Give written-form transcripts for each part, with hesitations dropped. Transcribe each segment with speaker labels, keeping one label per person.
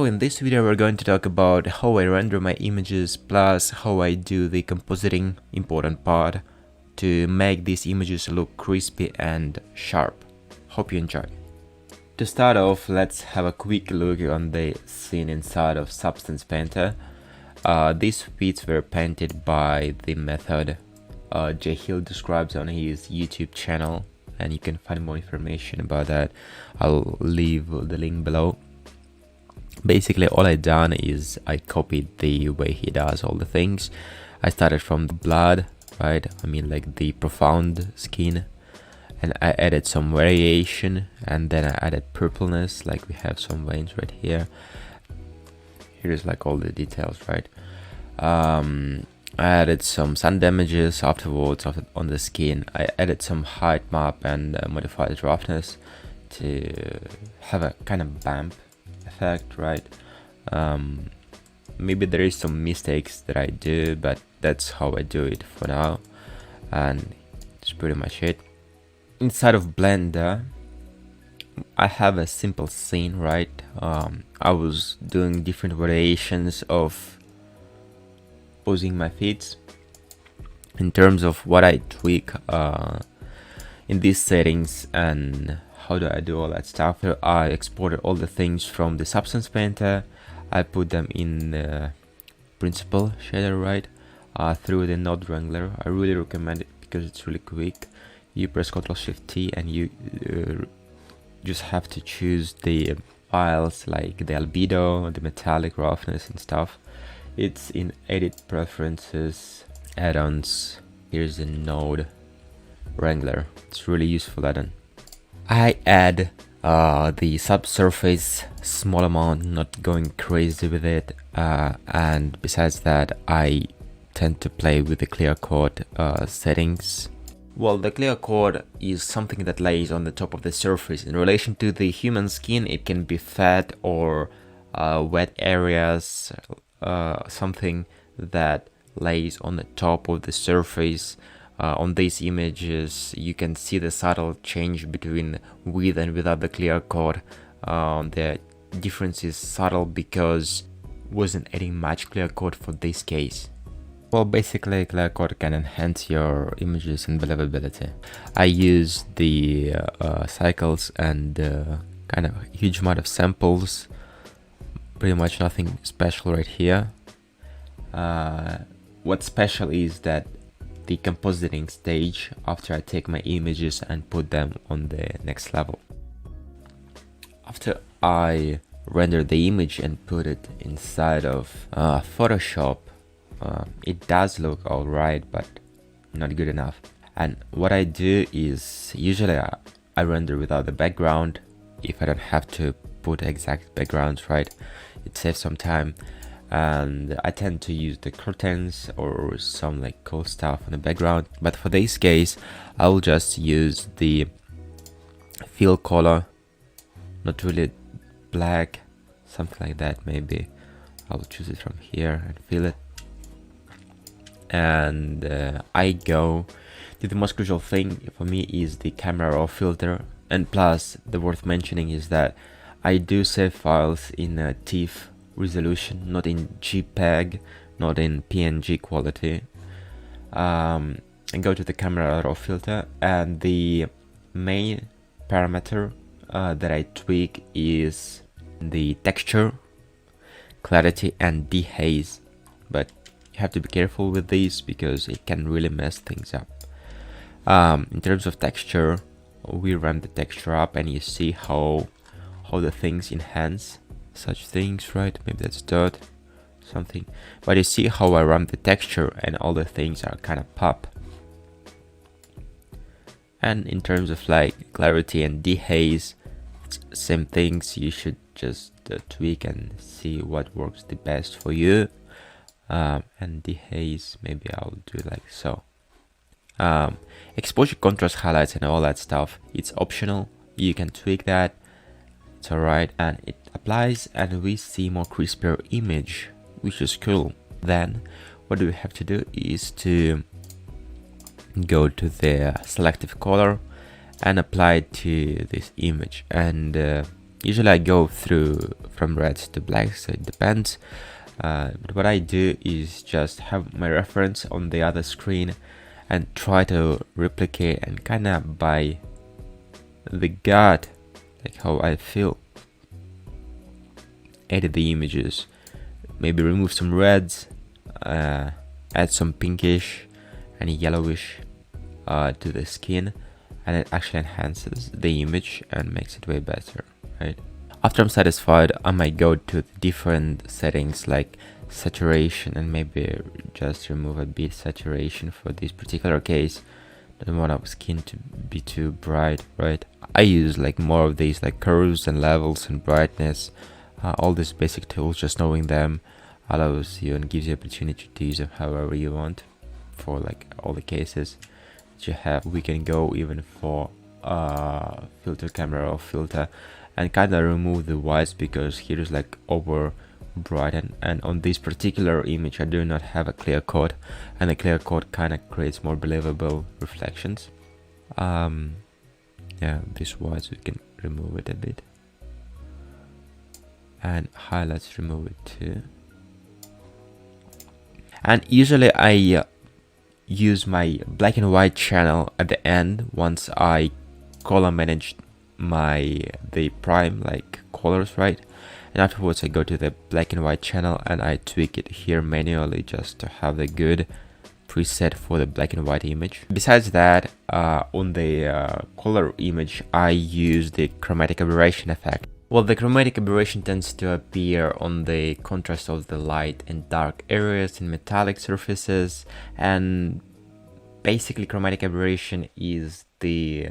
Speaker 1: So in this video we're going to talk about how I render my images plus how I do the compositing, important part, to make these images look crispy and sharp. Hope you enjoy. To start off, let's have a quick look on the scene inside of Substance Painter. These feeds were painted by the method Jay Hill describes on his YouTube channel, and you can find more information about that. I'll leave the link below. Basically all I done is I copied the way he does all the things. I started from the blood, right? I mean like the profound skin, and I added some variation, and then I added purpleness, like we have some veins right here. Here's like all the details, right? I added some sun damages afterwards on the skin. I added some height map and modified roughness to have a kind of bump effect, right? Maybe there is some mistakes that I do, but that's how I do it for now, and it's pretty much it. Inside of Blender I have a simple scene, right? I was doing different variations of posing my feeds. In terms of what I tweak in these settings and how do I do all that stuff, I exported all the things from the Substance Painter. I put them in the principal shader, right? Through the node wrangler. I really recommend it because it's really quick. You press Ctrl+Shift+T and you just have to choose the files like the albedo, the metallic roughness and stuff. It's in Edit Preferences, Add-ons. Here's the node wrangler. It's really useful add-on. I add the subsurface small amount, not going crazy with it, and besides that I tend to play with the clearcode settings. Well, the clearcode is something that lays on the top of the surface. In relation to the human skin, it can be fat or wet areas, something that lays on the top of the surface. On these images you can see the subtle change between with and without the clearcode. The difference is subtle because wasn't adding much clearcode for this case. Well, basically clearcode can enhance your images and believability. I use the cycles and kind of huge amount of samples, pretty much nothing special right here. What's special is that the compositing stage, after I take my images and put them on the next level. After I render the image and put it inside of Photoshop, it does look alright, but not good enough. And what I do is usually I render without the background if I don't have to put exact backgrounds, right? It saves some time. And I tend to use the curtains or some like cool stuff in the background, but for this case I will just use the fill color, not really black, something like that. Maybe I'll choose it from here and fill it, and I go to the most crucial thing for me is the camera raw filter. And plus the worth mentioning is that I do save files in a TIFF resolution, not in JPEG, not in PNG quality. And go to the camera raw filter, and the main parameter that I tweak is the texture, clarity and dehaze, but you have to be careful with these because it can really mess things up. In terms of texture, we ramp the texture up and you see how the things enhance such things, right? Maybe that's dirt, something, but you see how I ramp the texture and all the things are kind of pop. And in terms of like clarity and dehaze, same things. You should just tweak and see what works the best for you. And dehaze, maybe I'll do like so. Exposure, contrast, highlights and all that stuff, it's optional. You can tweak that, it's alright, and it applies and we see more crispier image, which is cool. Then what we have to do is to go to the selective color and apply it to this image, and Usually I go through from reds to blacks, so it depends. But what I do is just have my reference on the other screen and try to replicate and kind of by the gut, like how I feel, edit the images, maybe remove some reds, add some pinkish and yellowish to the skin, and it actually enhances the image and makes it way better, right? After I'm satisfied, I might go to the different settings like saturation and maybe just remove a bit saturation for this particular case. Don't want our skin to be too bright, right? I use like more of these like curves and levels and brightness, all these basic tools. Just knowing them allows you and gives you opportunity to use them however you want for like all the cases that you have. We can go even for filter camera or filter and kind of remove the whites, because here is like over bright, and on this particular image I do not have a clear code, and the clear code kind of creates more believable reflections. Yeah, this whites we can remove it a bit, and highlights remove it too. And usually I use my black and white channel at the end once I color manage the prime like colors, right? And afterwards I go to the black and white channel and I tweak it here manually just to have the good preset for the black and white image. Besides that, on the color image I use the chromatic aberration effect. Well, the chromatic aberration tends to appear on the contrast of the light and dark areas and metallic surfaces, and basically chromatic aberration is the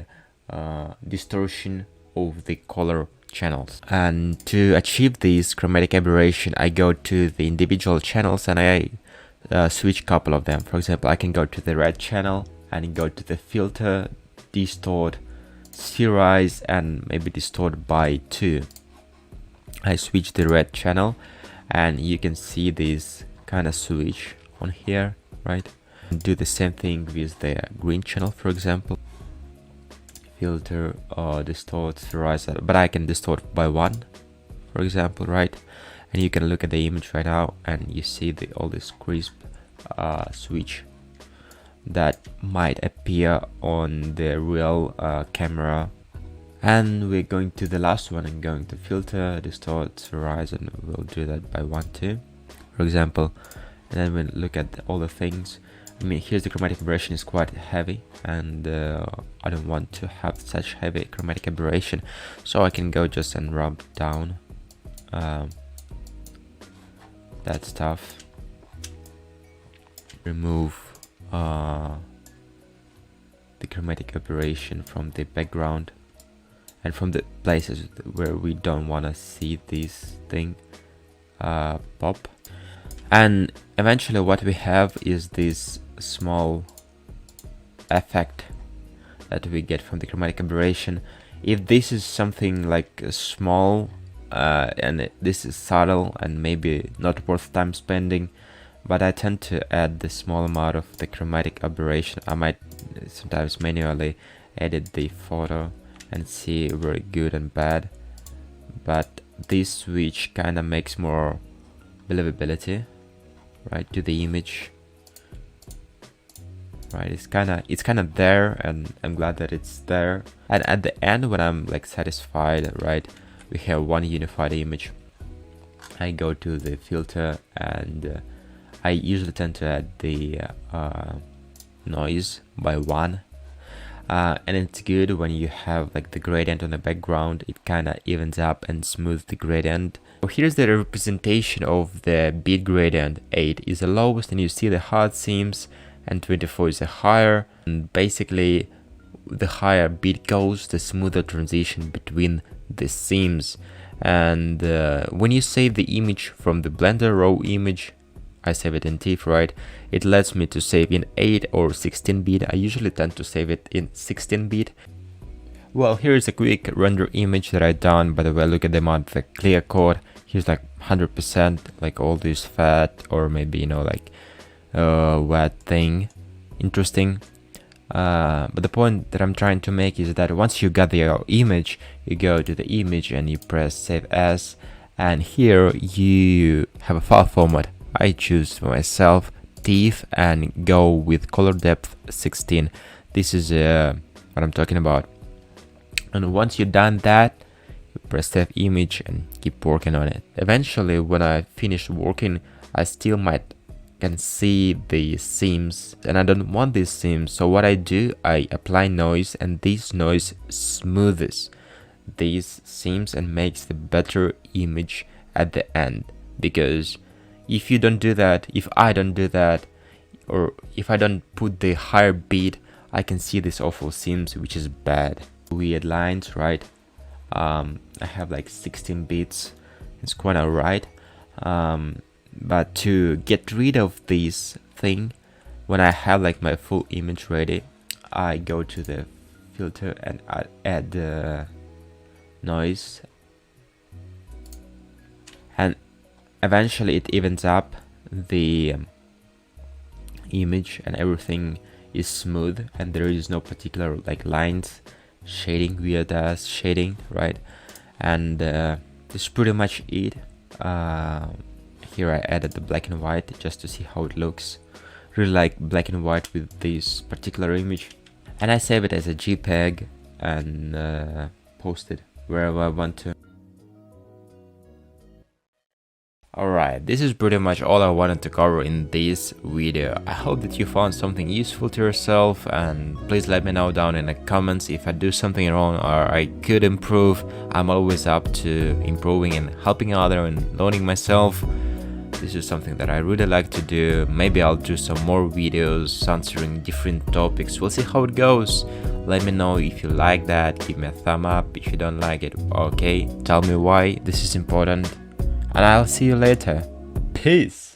Speaker 1: distortion of the color channels. And to achieve this chromatic aberration I go to the individual channels and I switch a couple of them. For example, I can go to the red channel and go to the filter, distort, spherize, and maybe distort by 2. I switch the red channel and you can see this kind of switch on here, right? Do the same thing with the green channel, for example. Filter, distort, spherize, but I can distort by 1, for example, right? And you can look at the image right now and you see all this crisp switch that might appear on the real camera. And we're going to the last one and going to filter, distort, spherize, and we'll do that by 1 too, for example. And then we'll look at all the things. I mean, here's the chromatic aberration is quite heavy, and I don't want to have such heavy chromatic aberration, so I can go just and ramp down that stuff, remove the chromatic aberration from the background and from the places where we don't want to see this thing pop. And eventually what we have is this small effect that we get from the chromatic aberration. If this is something like small and this is subtle and maybe not worth time spending, but I tend to add the small amount of the chromatic aberration. I might sometimes manually edit the photo and see very good and bad, but this switch kind of makes more believability, right, to the image, right? It's kind of there, and I'm glad that it's there. And at the end, when I'm like satisfied, right, we have one unified image. I go to the filter and I usually tend to add the noise by 1. And it's good when you have like the gradient on the background. It kind of evens up and smooths the gradient. So here's the representation of the beat gradient. 8 is the lowest, and you see the hard seams, and 24 is the higher. And basically, the higher beat goes, the smoother transition between the seams. And when you save the image from the Blender raw image, I save it in TIFF, right? It lets me to save in 8 or 16-bit. I usually tend to save it in 16-bit. Well, here is a quick render image that I done. By the way, look at the amount of the clear code. Here's like 100%, like all this fat or maybe, you know, like wet thing. Interesting. But the point that I'm trying to make is that once you got your image, you go to the image and you press save as, and here you have a file format. I choose for myself TIFF and go with color depth 16. This is what I'm talking about. And once you've done that, you press save image and keep working on it. Eventually, when I finish working, I still can see the seams, and I don't want these seams. So what I do, I apply noise, and this noise smoothes these seams and makes the better image at the end. Because if you don't do that, if I don't do that, or if I don't put the higher beat, I can see these awful seams, which is bad. Weird lines, right? I have like 16 bits. It's quite alright. But to get rid of this thing, when I have like my full image ready, I go to the filter and add the noise, and eventually it evens up the image and everything is smooth, and there is no particular like lines, shading, weird ass shading, right? And this is pretty much it. Here I added the black and white just to see how it looks. Really like black and white with this particular image. And I save it as a JPEG and post it wherever I want to. Alright, this is pretty much all I wanted to cover in this video. I hope that you found something useful to yourself, and please let me know down in the comments if I do something wrong or I could improve. I'm always up to improving and helping others and learning myself. This is something that I really like to do. Maybe I'll do some more videos answering different topics. We'll see how it goes. Let me know if you like that. Give me a thumb up. If you don't like it, okay, tell me why. This is important. And I'll see you later. Peace.